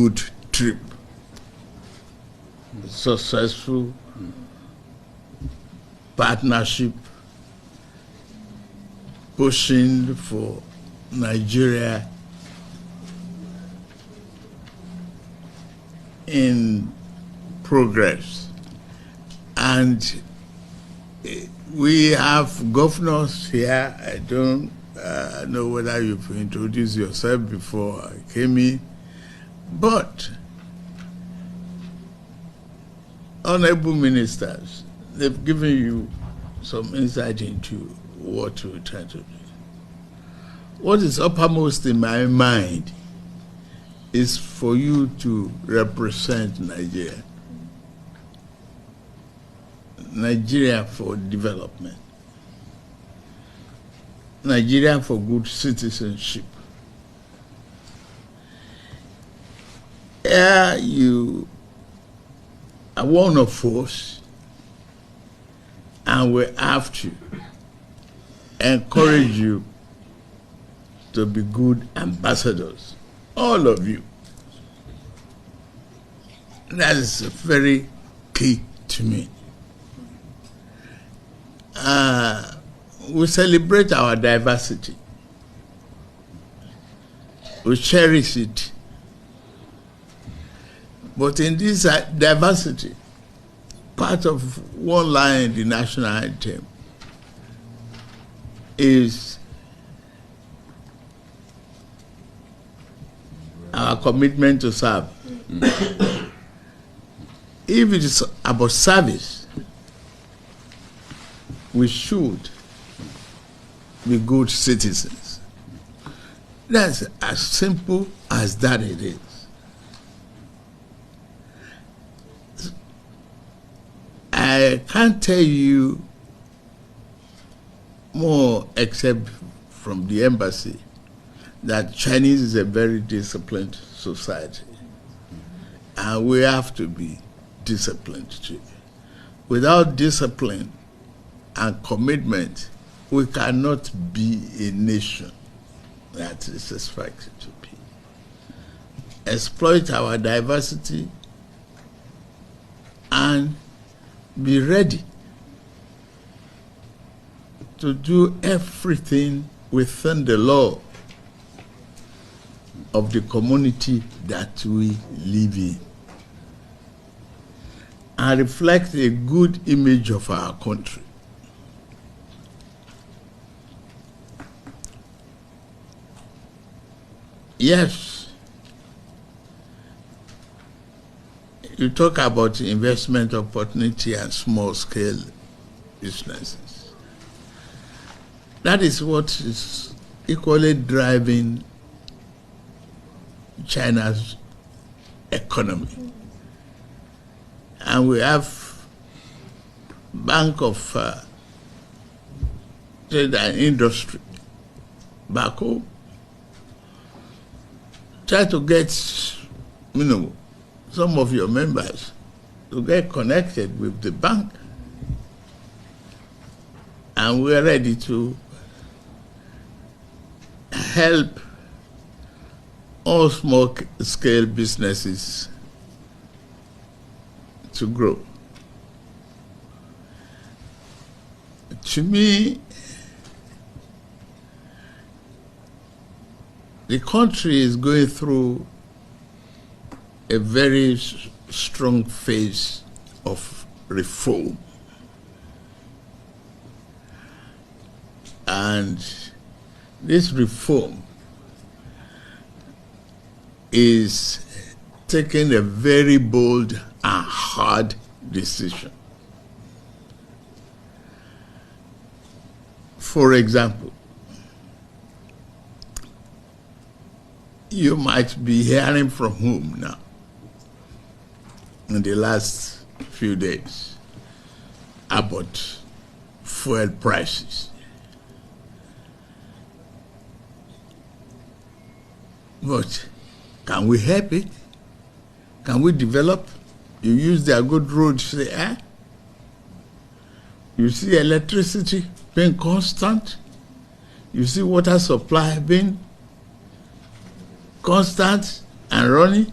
good trip, successful partnership, pushing for Nigeria in progress. And we have governors here. I don't know whether you've introduced yourself before I came in, but honorable ministers, they've given you some insight into what we're trying to do. What is uppermost in my mind is for you to represent Nigeria. Nigeria for development. Nigeria for good citizenship. Here you are one of us, and we have to encourage you to be good ambassadors, all of you. That is very key to me. We celebrate our diversity. We cherish it. But in this diversity, part of one line in the national anthem is our commitment to serve. If it is about service, we should be good citizens. That's as simple as that it is. I can't tell you more except from the embassy that Chinese is a very disciplined society, and we have to be disciplined too. Without discipline and commitment, we cannot be a nation that is expected to be. Exploit our diversity and be ready to do everything within the law of the community that we live in and reflect a good image of our country. Yes, you talk about investment opportunity and small-scale businesses. That is what is equally driving China's economy. And we have Bank of Trade and Industry back home. Try to get, some of your members to get connected with the bank. And we're ready to help all small-scale businesses to grow. To me, the country is going through a very strong phase of reform. And this reform is taking a very bold and hard decision. For example, you might be hearing from home now in the last few days about fuel prices. But can we help it? Can we develop? You use their good roads there. You see electricity being constant. You see water supply being constant and running.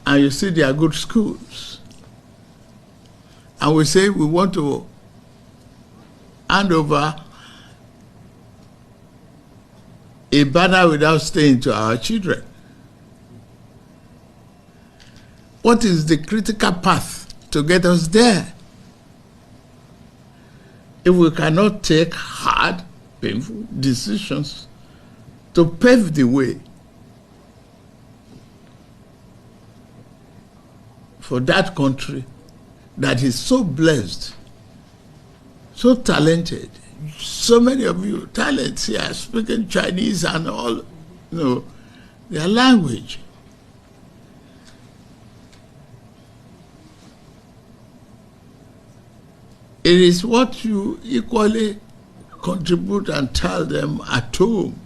and you see there are good schools, and we say we want to hand over a banner without staying to our children. What is the critical path to get us there? If we cannot take hard, painful decisions to pave the way for that country that is so blessed, so talented, so many of you talents here speaking Chinese and all, their language. It is what you equally contribute and tell them at home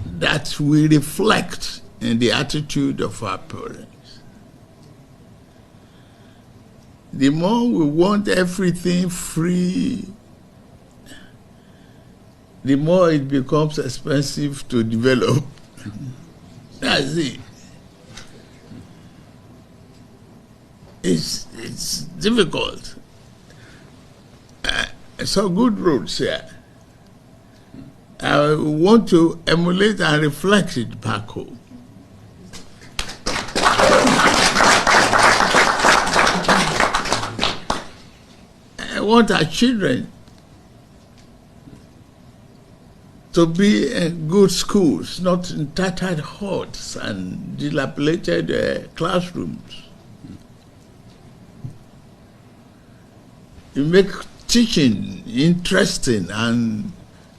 that we reflect in the attitude of our parents. The more we want everything free, the more it becomes expensive to develop. That's it. It's difficult. So good roads here. I want to emulate and reflect it back home. I want our children to be in good schools, not in tattered huts and dilapidated classrooms. You make teaching interesting and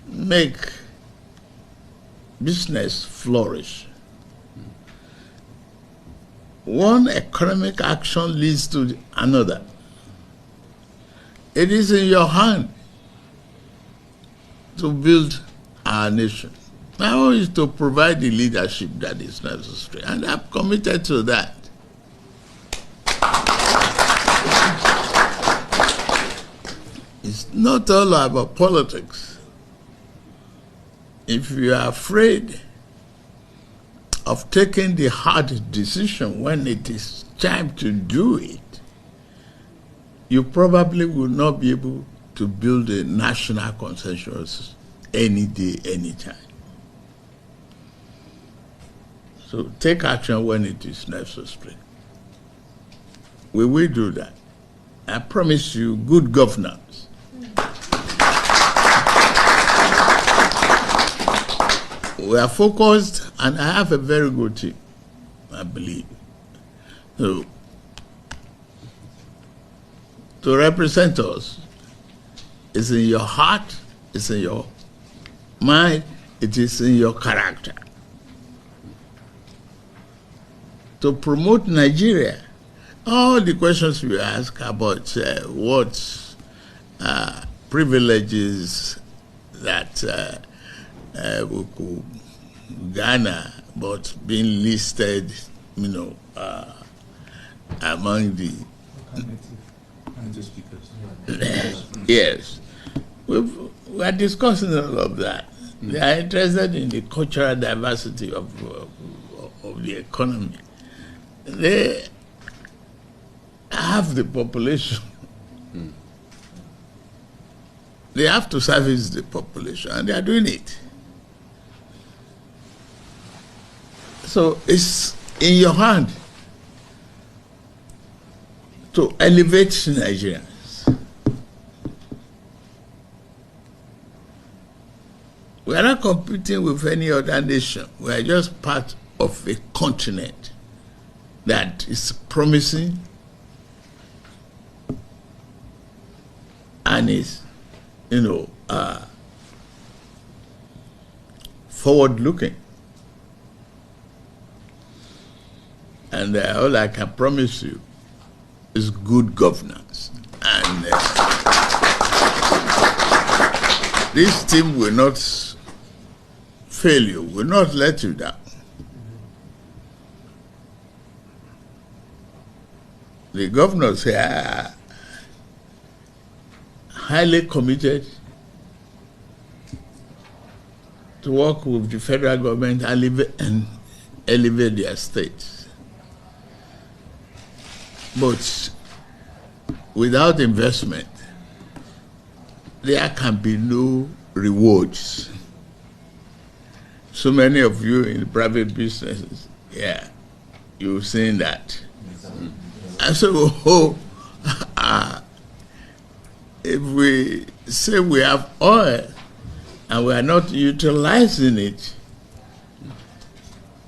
make business flourish. One economic action leads to another. It is in your hand to build our nation. Now is to provide the leadership that is necessary, and I'm committed to that. It's not all about politics. If you are afraid of taking the hard decision when it is time to do it, you probably will not be able to build a national consensus any day, anytime. So take action when it is necessary. We will do that. I promise you good governance. We are focused, and I have a very good team, I believe. So, to represent us is in your heart, it's in your mind, it is in your character. To promote Nigeria, all the questions you ask about what privileges that we could garner, but being listed, among the yes, we are discussing all of that. They are interested in the cultural diversity of the economy. They have the population. They have to service the population, and they are doing it. So it's in your hand to elevate Nigerians. We are not competing with any other nation. We are just part of a continent that is promising and is, forward-looking. And all I can promise you is good governance. And this team will not fail you, will not let you down. The governors here are highly committed to work with the federal government and elevate their states. But without investment, there can be no rewards. So many of you in private businesses, yeah, you've seen that. And so, if we say we have oil and we are not utilizing it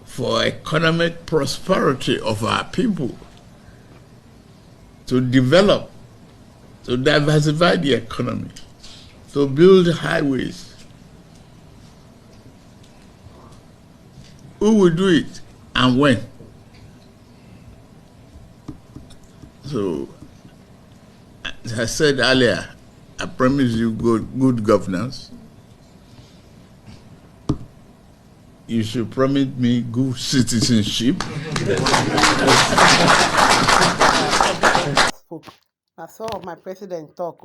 for economic prosperity of our people, to develop, to diversify the economy, to build highways, who will do it and when? So, as I said earlier, I promise you good governance. You should promise me good citizenship. Spoke. I saw my president talk.